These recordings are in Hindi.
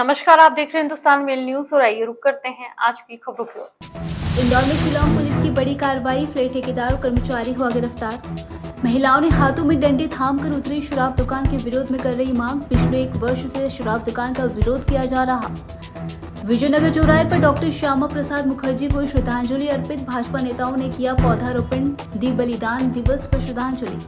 नमस्कार, आप देख रहे हैं हिंदुस्तान मेल न्यूज और आइए रुक करते हैं आज की खबरों की ओर। इंदौर में शिलांग पुलिस की बड़ी कार्रवाई, फ्लैट ठेकेदार और कर्मचारी हुआ गिरफ्तार। महिलाओं ने हाथों में डंडे थामकर उतरी शराब दुकान के विरोध में कर रही मांग। पिछले 1 वर्ष से शराब दुकान का विरोध किया जा रहा। विजयनगर चौराहे पर डॉक्टर श्यामा प्रसाद मुखर्जी को श्रद्धांजलि अर्पित। भाजपा नेताओं ने किया पौधारोपण, दी बलिदान दिवस पर श्रद्धांजलि।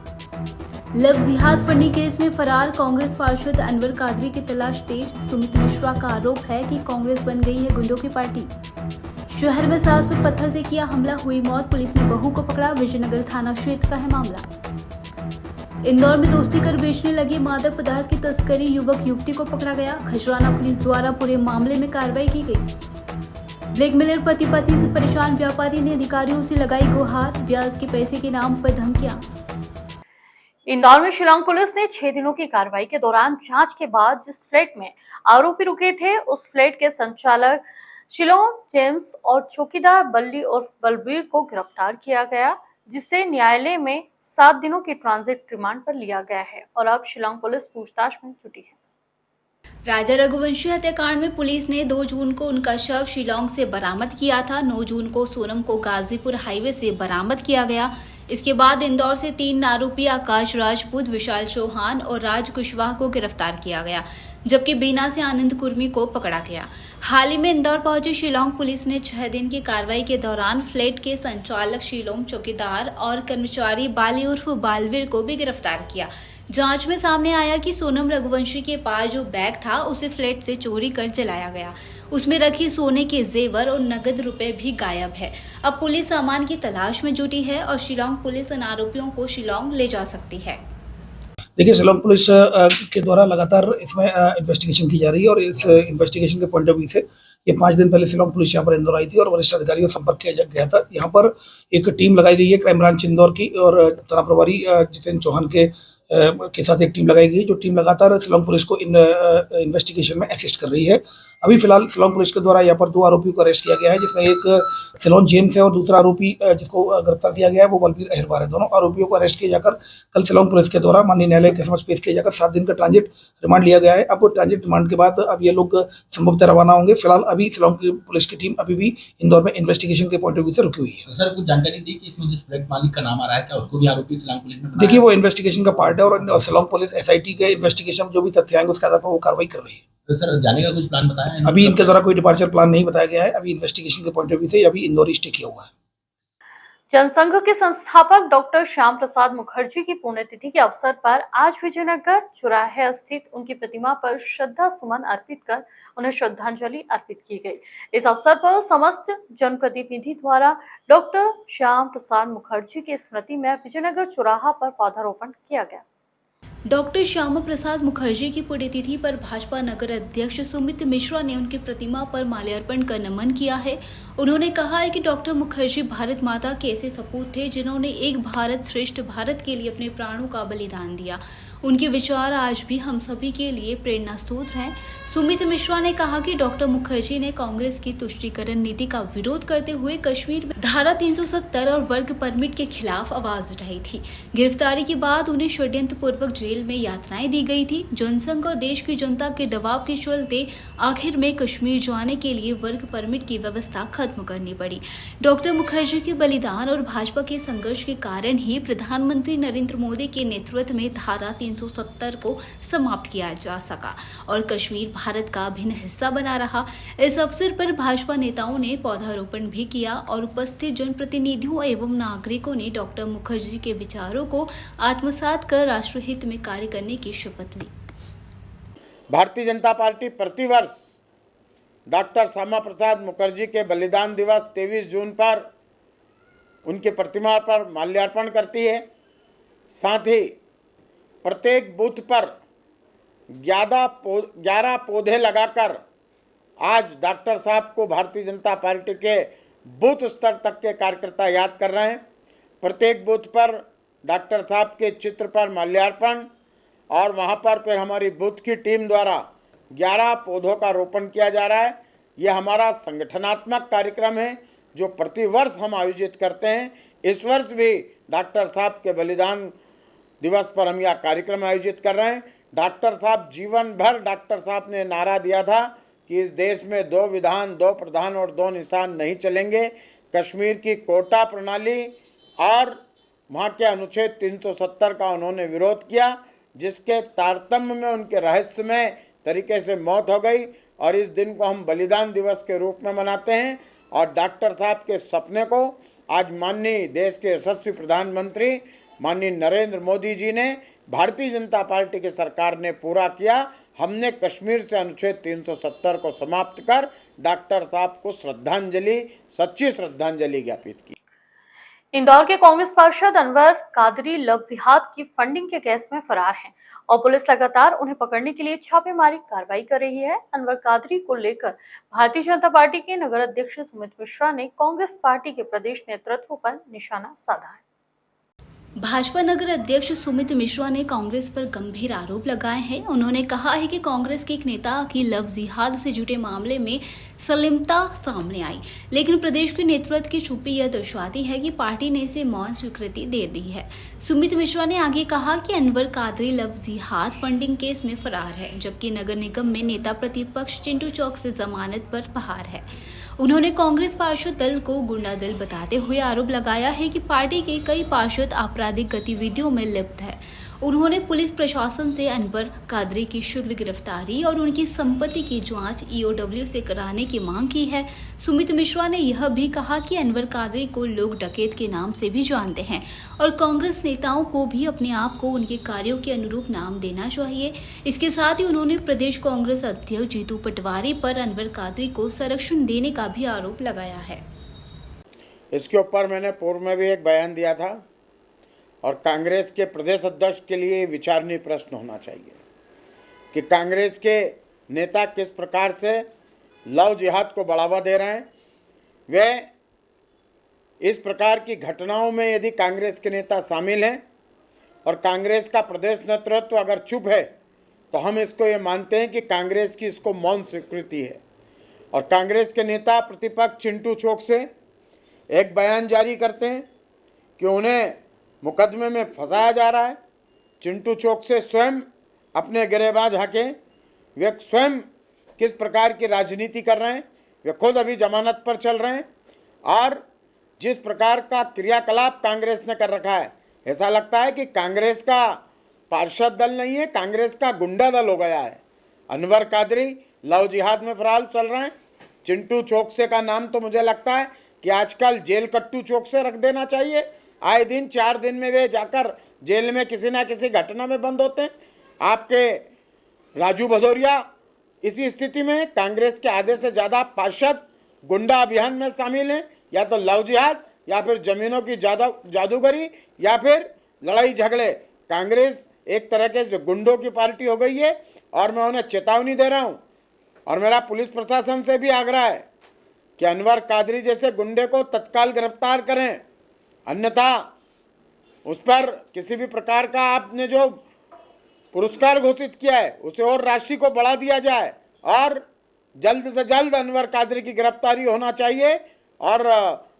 लव जिहाद फंडिंग केस में फरार कांग्रेस पार्षद अनवर कादरी की तलाश तेज। सुमित मिश्रा का आरोप है कि कांग्रेस बन गई है गुंडों की पार्टी। शहर में सास पर पत्थर से किया हमला, हुई मौत, पुलिस ने बहू को पकड़ा। विजयनगर थाना क्षेत्र का है मामला। इंदौर में दोस्ती कर बेचने लगी मादक पदार्थ की तस्करी, युवक युवती को पकड़ा गया। खजराना पुलिस द्वारा पूरे मामले में कार्रवाई की गई। ब्लैकमेलर पति पत्नी से परेशान व्यापारी ने अधिकारियों से लगाई गुहार, ब्याज के पैसे के नाम पर धमकियां। इंदौर में शिलांग पुलिस ने 6 दिनों की कार्रवाई के दौरान जांच के बाद जिस फ्लैट में आरोपी रुके थे उस फ्लैट के संचालक शिलोंग जेम्स और चौकीदार बल्ली और बलबीर को गिरफ्तार किया गया, जिसे न्यायालय में 7 दिनों की ट्रांजिट रिमांड पर लिया गया है और अब शिलांग पुलिस पूछताछ में जुटी है। राजा रघुवंशी हत्याकांड में पुलिस ने 2 जून को उनका शव शिलांग से बरामद किया था। 9 जून को सोनम को गाजीपुर हाईवे से बरामद किया गया। इसके बाद इंदौर से 3 आरोपी आकाश राजपूत, विशाल चौहान और राज कुशवाहा को गिरफ्तार किया गया, जबकि बीना से आनंद कुर्मी को पकड़ा गया। हाल ही में इंदौर पहुंची शिलांग पुलिस ने 6 दिन की कार्रवाई के दौरान फ्लैट के संचालक शिलोंग, चौकीदार और कर्मचारी बाली उर्फ बालवीर को भी गिरफ्तार किया। जांच में सामने आया कि सोनम रघुवंशी के पास जो बैग था उसे फ्लैट से चोरी कर जलाया गया। उसमें रखी सोने के जेवर और नगद रुपए भी गायब है। अब पुलिस सामान की तलाश में जुटी है और शिलांग पुलिस इन आरोपियों को शिलांग ले जा सकती है। देखिए, शिलांग पुलिस के द्वारा लगातार इसमें इन्वेस्टिगेशन की जा रही है और इस इन्वेस्टिगेशन के पॉइंट ऑफ व्यू से ये 5 दिन पहले शिलांग पुलिस यहाँ पर इंदौर आई थी और वरिष्ठ अधिकारियों से संपर्क किया गया था। यहाँ पर एक टीम लगाई गई है क्राइम ब्रांच इंदौर की और थाना प्रभारी जितेंद्र चौहान के साथ एक टीम लगाई गई, जो टीम लगातार शिलांग पुलिस को इन इन्वेस्टिगेशन में असिस्ट कर रही है। अभी फिलहाल शिलांग पुलिस के द्वारा यहाँ पर 2 आरोपियों को अरेस्ट किया गया है, जिसमें एक शिलोंग जेम्स है और दूसरा आरोपी जिसको गिरफ्तार किया गया है वो बलबीर अहिरवार है। दोनों आरोपियों को अरेस्ट किया जाकर कल शिलांग पुलिस के द्वारा माननीय न्यायालय के समक्ष पेश किया जाकर 7 दिन का ट्रांजिट रिमांड लिया गया है। अब ट्रांजिट रिमांड के बाद अब ये लोग संभवतः रवाना होंगे। फिलहाल अभी शिलांग पुलिस की टीम अभी भी इंदौर में इन्वेस्टिगेशन के पॉइंट ऑफ व्यू से रुकी हुई है। सर, कुछ जानकारी दी कि इसमें जिस फ्लैट मालिक का नाम आ रहा है, क्या उसको भी आरोपी शिलांग पुलिस ने? देखिए, वो इन्वेस्टिगेशन का पार्ट है और शिलांग पुलिस एसआईटी के इन्वेस्टिगेशन जो भी तथ्य आएंगे उसके आधार पर वो कार्रवाई कर रही है। तो सर, जाने का कुछ प्लान बताया है? अभी इनके द्वारा कोई डिपार्चर प्लान नहीं बताया गया है। अभी इन्वेस्टिगेशन के पॉइंट ऑफ व्यू से अभी इंदौर स्टे किया हुआ है। जनसंघ के संस्थापक डॉक्टर श्याम प्रसाद मुखर्जी की पुण्यतिथि के अवसर पर आज विजयनगर चौराहे स्थित उनकी प्रतिमा पर श्रद्धा सुमन अर्पित कर उन्हें श्रद्धांजलि अर्पित की गई। इस अवसर पर समस्त जनप्रतिनिधि द्वारा डॉक्टर श्याम प्रसाद मुखर्जी की स्मृति में विजयनगर चौराहा पर पौधारोपण किया गया। डॉक्टर श्यामा प्रसाद मुखर्जी की पुण्यतिथि पर भाजपा नगर अध्यक्ष सुमित मिश्रा ने उनकी प्रतिमा पर माल्यार्पण कर नमन किया है। उन्होंने कहा है कि डॉक्टर मुखर्जी भारत माता के ऐसे सपूत थे जिन्होंने एक भारत श्रेष्ठ भारत के लिए अपने प्राणों का बलिदान दिया। उनके विचार आज भी हम सभी के लिए प्रेरणा स्रोत हैं। सुमित मिश्रा ने कहा कि डॉक्टर मुखर्जी ने कांग्रेस की तुष्टीकरण नीति का विरोध करते हुए कश्मीर में धारा 370 और वर्क परमिट के खिलाफ आवाज उठाई थी। गिरफ्तारी के बाद उन्हें षड्यंत्र पूर्वक जेल में यातनाएं दी गई थी। जनसंघ और देश की जनता के दबाव के चलते आखिर में कश्मीर जाने के लिए वर्क परमिट की व्यवस्था खत्म करनी पड़ी। डॉक्टर मुखर्जी के बलिदान और भाजपा के संघर्ष के कारण ही प्रधानमंत्री नरेंद्र मोदी के नेतृत्व में धारा 370 को समाप्त किया जा सका और कश्मीर भारत का अभिन्न हिस्सा बना रहा। इस अवसर पर भाजपा नेताओं ने पौधारोपण भी किया और उपस्थित जनप्रतिनिधियों एवं नागरिकों ने डॉक्टर मुखर्जी के विचारों को आत्मसात कर राष्ट्रहित में कार्य करने की शपथ ली। भारतीय जनता पार्टी प्रतिवर्ष डॉक्टर श्यामा प्रसाद मुखर्जी के बलिदान दिवस 23 जून पर उनकी प्रतिमा पर माल्यार्पण करती है। साथ ही प्रत्येक बूथ पर 11 पौधे लगाकर आज डॉक्टर साहब को भारतीय जनता पार्टी के बूथ स्तर तक के कार्यकर्ता याद कर रहे हैं। प्रत्येक बूथ पर डॉक्टर साहब के चित्र पर माल्यार्पण और वहां पर फिर हमारी बूथ की टीम द्वारा 11 पौधों का रोपण किया जा रहा है। यह हमारा संगठनात्मक कार्यक्रम है जो प्रतिवर्ष हम आयोजित करते हैं। इस वर्ष भी डॉक्टर साहब के बलिदान दिवस पर हम यह कार्यक्रम आयोजित कर रहे हैं। डॉक्टर साहब जीवन भर डॉक्टर साहब ने नारा दिया था कि इस देश में 2 विधान, 2 प्रधान और 2 निशान नहीं चलेंगे। कश्मीर की कोटा प्रणाली और वहाँ के अनुच्छेद 370 का उन्होंने विरोध किया, जिसके तारतम्य में उनके रहस्यमय तरीके से मौत हो गई और इस दिन को हम बलिदान दिवस के रूप में मनाते हैं। और डॉक्टर साहब के सपने को आज माननीय देश के यशस्वी प्रधानमंत्री माननीय नरेंद्र मोदी जी ने, भारतीय जनता पार्टी की सरकार ने पूरा किया। हमने कश्मीर से अनुच्छेद 370 को समाप्त कर डॉक्टर साहब को श्रद्धांजलि, सच्ची श्रद्धांजलि ज्ञापित की। इंदौर के कांग्रेस पार्षद अनवर कादरी लव जिहाद की फंडिंग के केस में फरार हैं और पुलिस लगातार उन्हें पकड़ने के लिए छापेमारी कार्रवाई कर रही है। अनवर कादरी को लेकर भारतीय जनता पार्टी के नगर अध्यक्ष सुमित मिश्रा ने कांग्रेस पार्टी के प्रदेश नेतृत्व पर निशाना साधा है। भाजपा नगर अध्यक्ष सुमित मिश्रा ने कांग्रेस पर गंभीर आरोप लगाए हैं। उन्होंने कहा है कि कांग्रेस के एक नेता की लव जिहाद से जुड़े मामले में संलिप्तता सामने आई, लेकिन प्रदेश के नेतृत्व की चुप्पी यह दर्शाती है कि पार्टी ने इसे मौन स्वीकृति दे दी है। सुमित मिश्रा ने आगे कहा कि अनवर कादरी लव जिहाद फंडिंग केस में फरार है, जबकि नगर निगम में नेता प्रतिपक्ष चिंटू चौक से जमानत पर बाहर है। उन्होंने कांग्रेस पार्षद दल को गुंडा दल बताते हुए आरोप लगाया है कि पार्टी के कई पार्षद आपराधिक गतिविधियों में लिप्त है। उन्होंने पुलिस प्रशासन से अनवर कादरी की शीघ्र गिरफ्तारी और उनकी संपत्ति की जांच ईओडब्ल्यू से कराने की मांग की है। सुमित मिश्रा ने यह भी कहा कि अनवर कादरी को लोग डकैत के नाम से भी जानते हैं और कांग्रेस नेताओं को भी अपने आप को उनके कार्यों के अनुरूप नाम देना चाहिए। इसके साथ ही उन्होंने प्रदेश कांग्रेस अध्यक्ष जीतू पटवारी पर अनवर कादरी को संरक्षण देने का भी आरोप लगाया है। इसके ऊपर मैंने पूर्व में भी एक बयान दिया था और कांग्रेस के प्रदेश अध्यक्ष के लिए विचारणीय प्रश्न होना चाहिए कि कांग्रेस के नेता किस प्रकार से लव जिहाद को बढ़ावा दे रहे हैं। वे इस प्रकार की घटनाओं में यदि कांग्रेस के नेता शामिल हैं और कांग्रेस का प्रदेश नेतृत्व अगर चुप है तो हम इसको ये मानते हैं कि कांग्रेस की इसको मौन स्वीकृति है। और कांग्रेस के नेता प्रतिपक्ष चिंटू चौक से एक बयान जारी करते हैं कि उन्हें मुकदमे में फंसाया जा रहा है। चिंटू चौक से स्वयं अपने गिरेबाज हाके वे स्वयं किस प्रकार की राजनीति कर रहे हैं, वे खुद अभी जमानत पर चल रहे हैं और जिस प्रकार का क्रियाकलाप कांग्रेस ने कर रखा है, ऐसा लगता है कि कांग्रेस का पार्षद दल नहीं है, कांग्रेस का गुंडा दल हो गया है। अनवर कादरी लव जिहाद में फरार चल रहे हैं। चिंटू चौकसे का नाम तो मुझे लगता है कि आजकल जेल कट्टू चौक से रख देना चाहिए। आए दिन 4 दिन में वे जाकर जेल में किसी ना किसी घटना में बंद होते हैं। आपके राजू भदौरिया इसी स्थिति में कांग्रेस के आधे से ज़्यादा पार्षद गुंडा अभियान में शामिल हैं, या तो लव जिहाद या फिर जमीनों की जादूगरी या फिर लड़ाई झगड़े। कांग्रेस एक तरह के गुंडों की पार्टी हो गई है और मैं उन्हें चेतावनी दे रहा हूँ और मेरा पुलिस प्रशासन से भी आग्रह है कि अनवर कादरी जैसे गुंडे को तत्काल गिरफ्तार करें, अन्यथा उस पर किसी भी प्रकार का आपने जो पुरस्कार घोषित किया है उसे और राशि को बढ़ा दिया जाए और जल्द से जल्द अनवर कादरी की गिरफ्तारी होना चाहिए और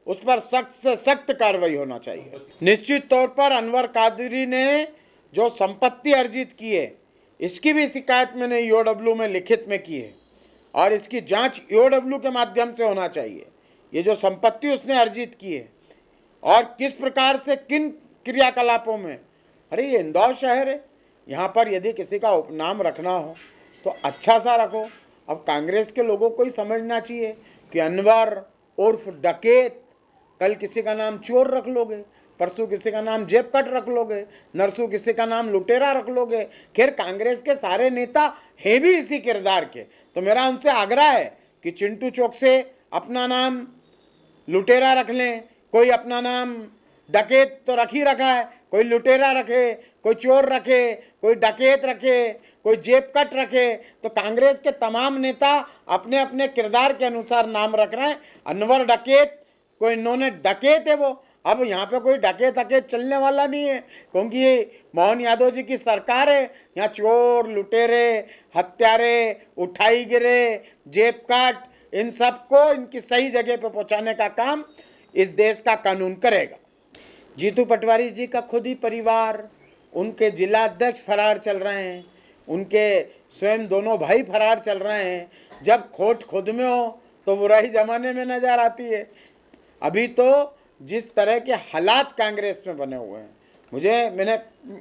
उस पर सख्त से सख्त कार्रवाई होना चाहिए। निश्चित तौर पर अनवर कादरी ने जो संपत्ति अर्जित की है इसकी भी शिकायत मैंने ईओडब्ल्यू में लिखित में की है और इसकी जांच ईओडब्ल्यू के माध्यम से होना चाहिए। ये जो संपत्ति उसने अर्जित की है और किस प्रकार से किन क्रियाकलापों में, अरे ये इंदौर शहर है, यहाँ पर यदि किसी का उपनाम रखना हो तो अच्छा सा रखो। अब कांग्रेस के लोगों को ही समझना चाहिए कि अनवर उर्फ डकैत, कल किसी का नाम चोर रख लोगे, परसों किसी का नाम जेब कट रख लोगे, नरसों किसी का नाम लुटेरा रख लोगे। खैर कांग्रेस के सारे नेता हैं भी इसी किरदार के, तो मेरा उनसे आग्रह है कि चिंटू चौक से अपना नाम लुटेरा रख लें, कोई अपना नाम डकैत तो रख ही रखा है, कोई लुटेरा रखे, कोई चोर रखे, कोई डकैत रखे, कोई जेब कट रखे। तो कांग्रेस के तमाम नेता अपने अपने किरदार के अनुसार नाम रख रहे हैं। अनवर डकैत, कोई इन्होंने डकैत है वो, अब यहाँ पे कोई डकैत अकैत चलने वाला नहीं है क्योंकि ये मोहन यादव जी की सरकार है। यहाँ चोर, लुटेरे, हत्यारे, उठाई गिरे, जेब काट, इन सबको इनकी सही जगह पे पहुँचाने का काम इस देश का कानून करेगा। जीतू पटवारी जी का खुद ही परिवार, उनके जिला अध्यक्ष फरार चल रहे हैं, उनके स्वयं दोनों भाई फरार चल रहे हैं। जब खोट खुद में हो तो बुराई जमाने में नजर आती है। अभी तो जिस तरह के हालात कांग्रेस में बने हुए हैं,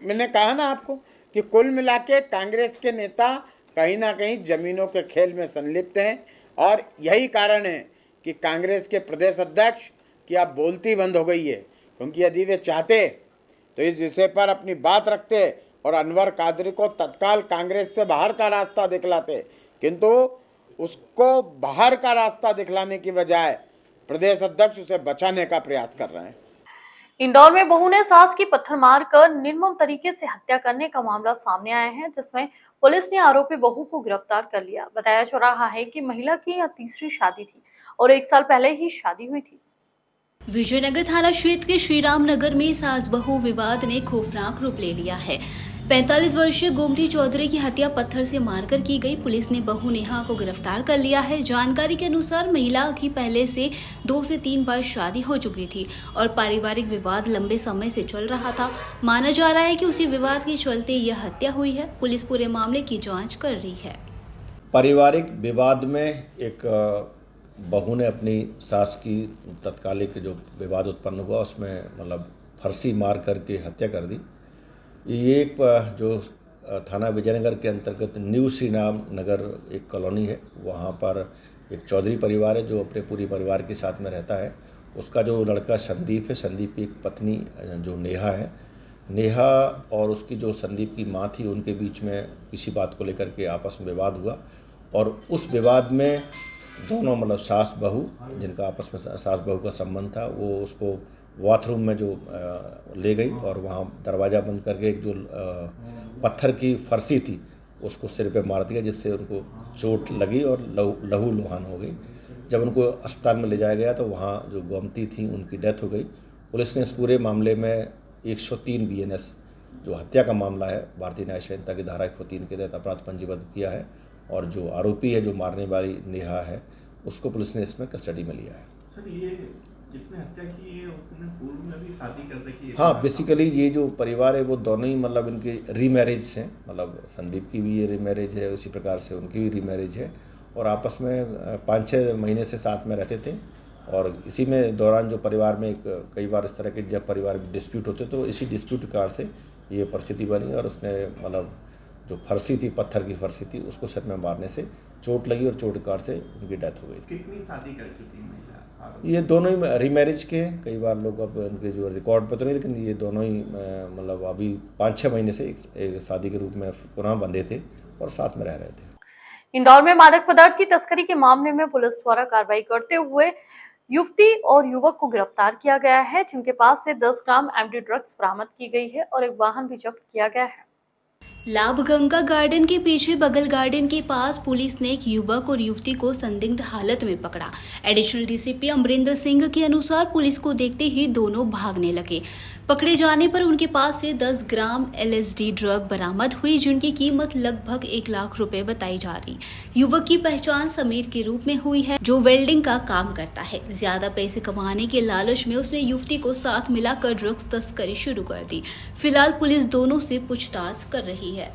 मैंने कहा ना आपको कि कुल मिला के कांग्रेस के नेता कहीं ना कहीं जमीनों के खेल में संलिप्त हैं। और यही कारण है कि कांग्रेस के प्रदेश अध्यक्ष की अब बोलती बंद हो गई है, क्योंकि यदि वे चाहते तो इस विषय पर अपनी बात रखते और अनवर कादरी को तत्काल कांग्रेस से बाहर का रास्ता दिखलाते, किंतु उसको बाहर का रास्ता दिखलाने की बजाय प्रदेश अध्यक्ष उसे बचाने का प्रयास कर रहे हैं। इंदौर में बहू ने सास की पत्थर मारकर निर्मम तरीके से हत्या करने का मामला सामने आया है, जिसमें पुलिस ने आरोपी बहू को गिरफ्तार कर लिया। बताया जा रहा है कि महिला की यह तीसरी शादी थी और 1 साल पहले ही शादी हुई थी। विजयनगर थाना क्षेत्र के श्रीराम नगर में सास बहू विवाद ने खौफनाक रूप ले लिया है। 45 वर्षीय गोमती चौधरी की हत्या पत्थर से मारकर की गई। पुलिस ने बहू नेहा को गिरफ्तार कर लिया है। जानकारी के अनुसार महिला की पहले से 2 से 3 बार शादी हो चुकी थी और पारिवारिक विवाद लंबे समय से चल रहा था। माना जा रहा है कि उसी विवाद के चलते यह हत्या हुई है। पुलिस पूरे मामले की जाँच कर रही है। पारिवारिक विवाद में एक बहू ने अपनी सास की तत्कालिक जो विवाद उत्पन्न हुआ उसमें मतलब फांसी मार करके हत्या कर दी। ये एक जो थाना विजयनगर के अंतर्गत न्यू श्रीराम नगर एक कॉलोनी है, वहाँ पर एक चौधरी परिवार है जो अपने पूरी परिवार के साथ में रहता है। उसका जो लड़का संदीप है, संदीप की एक पत्नी जो नेहा है, नेहा और उसकी जो संदीप की माँ थी उनके बीच में किसी बात को लेकर के आपस में विवाद हुआ और उस विवाद में दोनों मतलब सास बहू, जिनका आपस में सास बहू का संबंध था, वो उसको बाथरूम में जो ले गई और वहाँ दरवाज़ा बंद करके एक जो पत्थर की फरसी थी उसको सिर पे मार दिया, जिससे उनको चोट लगी और लहू लुहान हो गई। जब उनको अस्पताल में ले जाया गया तो वहाँ जो गोमती थी उनकी डेथ हो गई। पुलिस ने इस पूरे मामले में 103 BNS जो हत्या का मामला है, भारतीय न्याय संहिता की धारा 103 के तहत अपराध पंजीबद्ध किया है और जो आरोपी है, जो मारने वाली नेहा है, उसको पुलिस ने इसमें कस्टडी में लिया है। सर, ये जिसने हत्या की है उसने पूर्व में भी शादी कर रखी है? हाँ, बेसिकली ये जो परिवार है वो दोनों ही मतलब इनके रीमैरिज हैं। मतलब संदीप की भी ये रीमैरिज है, उसी प्रकार से उनकी भी रीमैरिज है और आपस में 5-6 महीने से साथ में रहते थे। और इसी में दौरान जो परिवार में कई बार इस तरह के जब परिवार में डिस्प्यूट होते तो इसी डिस्प्यूट कार से ये परिस्थिति बनी और उसने मतलब जो फरसी थी, पत्थर की फरसी थी, उसको सिर में मारने से चोट लगी और चोट कार से उनकी डेथ हो गई। कितनी शादी कर चुकी महिला? ये दोनों ही रीमैरिज के हैं। कई बार लोग अब उनके जो रिकॉर्ड पर तो नहीं, लेकिन ये दोनों ही मतलब अभी 5-6 महीने से एक शादी के रूप में पुनः बंधे थे और साथ में रह रहे थे। इंदौर में मादक पदार्थ की तस्करी के मामले में पुलिस द्वारा कार्रवाई करते हुए युवती और युवक को गिरफ्तार किया गया है, जिनके पास से 10 ग्राम एमडी ड्रग्स बरामद की गई है और एक वाहन भी जब्त किया गया है। लाभगंगा गार्डन के पीछे बगल गार्डन के पास पुलिस ने एक युवक और युवती को संदिग्ध हालत में पकड़ा। एडिशनल डीसीपी अमरिंदर सिंह के अनुसार पुलिस को देखते ही दोनों भागने लगे। पकड़े जाने पर उनके पास से 10 ग्राम LSD ड्रग बरामद हुई, जिनकी कीमत लगभग 1 लाख रुपए बताई जा रही। युवक की पहचान समीर के रूप में हुई है, जो वेल्डिंग का काम करता है। ज्यादा पैसे कमाने के लालच में उसने युवती को साथ मिलाकर ड्रग्स तस्करी शुरू कर दी। फिलहाल पुलिस दोनों से पूछताछ कर रही है।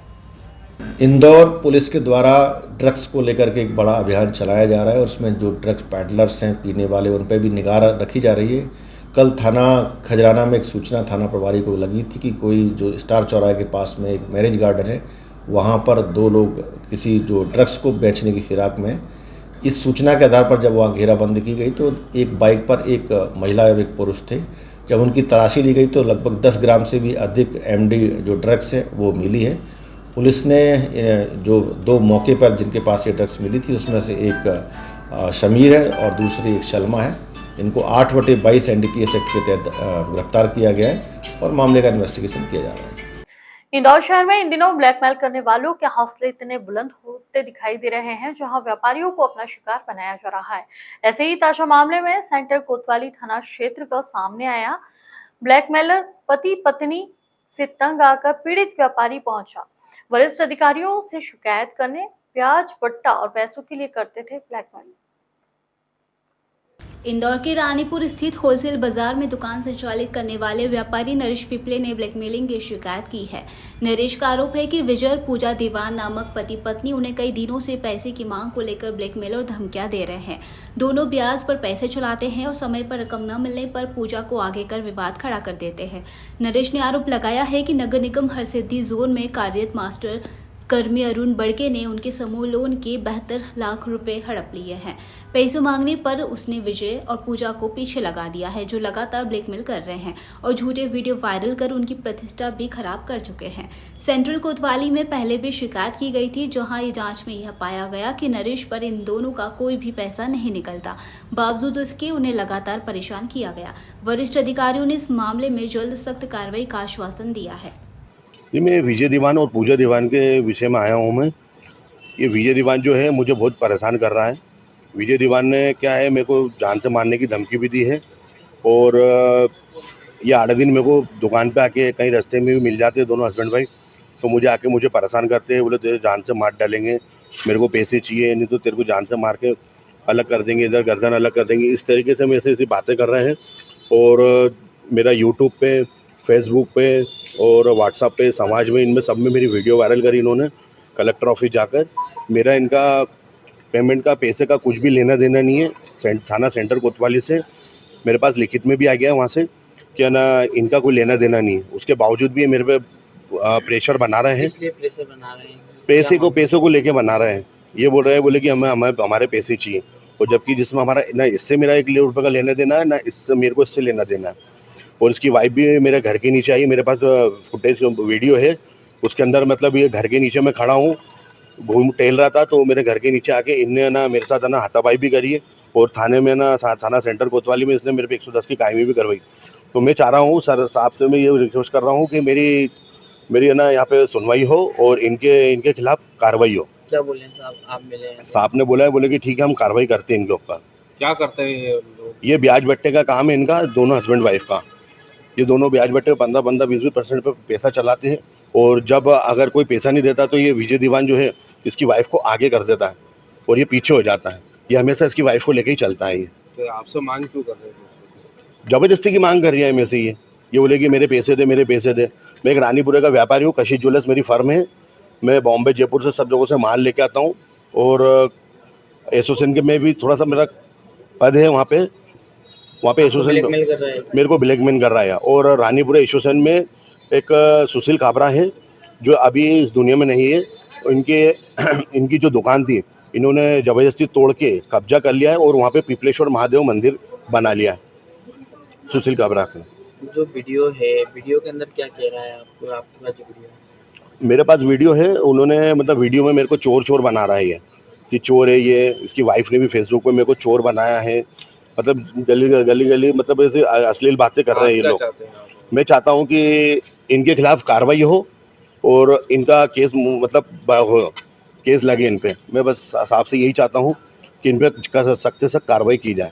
इंदौर पुलिस के द्वारा ड्रग्स को लेकर के एक बड़ा अभियान चलाया जा रहा है और उसमें जो ड्रग्स पैडलर्स हैं, पीने वाले, उन पर भी निगाह रखी जा रही है। कल थाना खजराना में एक सूचना थाना प्रभारी को लगी थी कि कोई जो स्टार चौराहे के पास में एक मैरिज गार्डन है, वहाँ पर 2 लोग किसी जो ड्रग्स को बेचने की फिराक में, इस सूचना के आधार पर जब वहाँ घेराबंदी की गई तो एक बाइक पर एक महिला और एक पुरुष थे। जब उनकी तलाशी ली गई तो लगभग 10 ग्राम से भी अधिक MD जो ड्रग्स है वो मिली है। पुलिस ने जो 2 मौके पर जिनके पास ये ड्रग्स मिली थी उसमें से एक शमीर है और दूसरी एक शलमा है। इनको 8/22 NDPS एक्ट के तहत गिरफ्तार किया गया है और मामले का इन्वेस्टिगेशन किया जा रहा है। इंदौर शहर में इन दिनों ब्लैकमेल करने वालों के हौसले इतने बुलंद होते दिखाई दे रहे हैं, जहां व्यापारियों को अपना शिकार बनाया जा रहा है। ऐसे ही ताजा मामले में सेंटर कोतवाली थाना क्षेत्र का सामने आया। ब्लैकमेलर पति पत्नी से तंग आकर पीड़ित व्यापारी पहुंचा। वरिष्ठ अधिकारियों से शिकायत करने, ब्याज, पट्टा और पैसों के लिए करते थे ब्लैकमेल। इंदौर के रानीपुर स्थित होलसेल बाजार में दुकान संचालित करने वाले व्यापारी नरेश पिपले ने ब्लैकमेलिंग की शिकायत की है। नरेश का आरोप है कि विजय और पूजा दीवान नामक पति पत्नी उन्हें कई दिनों से पैसे की मांग को लेकर ब्लैकमेल और धमकियां दे रहे हैं। दोनों ब्याज पर पैसे चलाते हैं और समय पर रकम न मिलने पर पूजा को आगे कर विवाद खड़ा कर देते हैं। नरेश ने आरोप लगाया है कि नगर निगम हरसिद्धि जोन में कार्यरत मास्टर कर्मी अरुण बड़के ने उनके समूह लोन के 72 लाख रुपए हड़प लिए हैं। पैसे मांगने पर उसने विजय और पूजा को पीछे लगा दिया है, जो लगातार ब्लैकमेल कर रहे हैं और झूठे वीडियो वायरल कर उनकी प्रतिष्ठा भी खराब कर चुके हैं। सेंट्रल कोतवाली में पहले भी शिकायत की गई थी, जहां ये जांच में यह पाया गया कि नरेश पर इन दोनों का कोई भी पैसा नहीं निकलता। बावजूद इसके उन्हें लगातार परेशान किया गया। वरिष्ठ अधिकारियों ने इस मामले में जल्द सख्त कार्रवाई का आश्वासन दिया है। जी, मैं विजय दीवान और पूजा दीवान के विषय में आया हूँ। मैं ये विजय दीवान जो है मुझे बहुत परेशान कर रहा है। विजय दीवान ने क्या है, मेरे को जान से मारने की धमकी भी दी है और ये 8 दिन मेरे को दुकान पे आके कहीं रास्ते में भी मिल जाते हैं दोनों हस्बैंड वाइफ, तो मुझे आके मुझे परेशान करते हैं। बोले तेरे जान से मार डालेंगे, मेरे को पैसे चाहिए, नहीं तो तेरे को जान से मार के अलग कर देंगे, इधर गर्दन अलग कर देंगे। इस तरीके से मेरे से ऐसी बातें कर रहे हैं और मेरा यूट्यूब पे, फेसबुक पे और व्हाट्सएप पे, समाज में, इनमें सब में मेरी वीडियो वायरल करी इन्होंने। कलेक्टर ऑफिस जाकर मेरा इनका पेमेंट का पैसे का कुछ भी लेना देना नहीं है। थाना सेंटर कोतवाली से मेरे पास लिखित में भी आ गया वहाँ से कि ना इनका कोई लेना देना नहीं है। उसके बावजूद भी ये मेरे पे प्रेशर बना रहे हैं। इसलिए प्रेशर बना रहे हैं, पैसों को लेके बना रहे हैं। ये बोल रहे हैं, बोले कि हमारे पैसे चाहिए, और जबकि जिसमें हमारा ना इससे मेरा 1 लाख रुपये का लेना देना है, ना इससे मेरे को इससे लेना देना है। और इसकी वाइफ भी मेरे घर के नीचे आई। मेरे पास फुटेज वीडियो है, उसके अंदर मतलब ये घर के नीचे मैं खड़ा हूँ, घूम टहल रहा था, तो मेरे घर के नीचे आके इनने ना मेरे साथ ना हाथापाई भी करी है और थाने में ना थाना सेंटर कोतवाली में इसने मेरे पे 110 की कायमी भी करवाई। तो मैं चाह रहा हूँ सर साहब से, मैं ये रिक्वेस्ट कर रहा हूँ कि मेरी है ना यहाँ पे सुनवाई हो और इनके खिलाफ कार्रवाई हो। क्या बोले साहब, आप मिले हैं? साहब ने बोला है, बोले कि ठीक है हम कार्रवाई करते हैं इन लोग का। क्या करते हैं ये लोग? ये ब्याज बट्टे का काम है इनका, दोनों हस्बैंड वाइफ का। ये दोनों ब्याज बट्टे 15-15, 20% पे पैसा चलाते हैं और जब अगर कोई पैसा नहीं देता तो ये विजय दीवान जो है इसकी वाइफ को आगे कर देता है और ये पीछे हो जाता है। ये हमेशा इसकी वाइफ को लेके ही चलता है। ये तो आपसे मांग क्यों कर रहे हैं? ज़बरदस्ती की मांग कर रही है मेरे से। ये बोले कि मेरे पैसे दे, मेरे पैसे दे। मैं एक रानीपुरे का व्यापारी हूँ, कशिश ज्वेलर्स मेरी फर्म है। मैं बॉम्बे, जयपुर से सब जगहों से माल लेके आता हूँ और एसोसिएशन के में भी थोड़ा सा मेरा पद है वहाँ पे एसोसिएशन ब्लैकमेल कर रहे हैं। मेरे को ब्लैकमेल कर रहा है। और रानीपुरा एसोसिएशन में एक सुशील काबरा है जो अभी इस दुनिया में नहीं है। इनकी जो दुकान थी इन्होंने ज़बरदस्ती तोड़ के कब्जा कर लिया है और वहाँ पे पिपलेश्वर महादेव मंदिर बना लिया है सुशील काबरा का। जो वीडियो है, वीडियो के अंदर क्या कह रहा है आपको? आपके पास जो वीडियो है? मेरे पास वीडियो है। उन्होंने मतलब वीडियो में मेरे को चोर बना रहा है ये, कि चोर है ये। इसकी वाइफ ने भी फेसबुक पे मेरे को चोर बनाया है। मतलब गली मतलब ऐसे अश्लील बातें कर रहे हैं ये लोग। मैं चाहता हूँ कि इनके खिलाफ कार्रवाई हो और इनका केस मतलब केस लगे इन पे। मैं बस साहब से यही चाहता हूँ कि इन पे सख्त से सख्त कार्रवाई की जाए।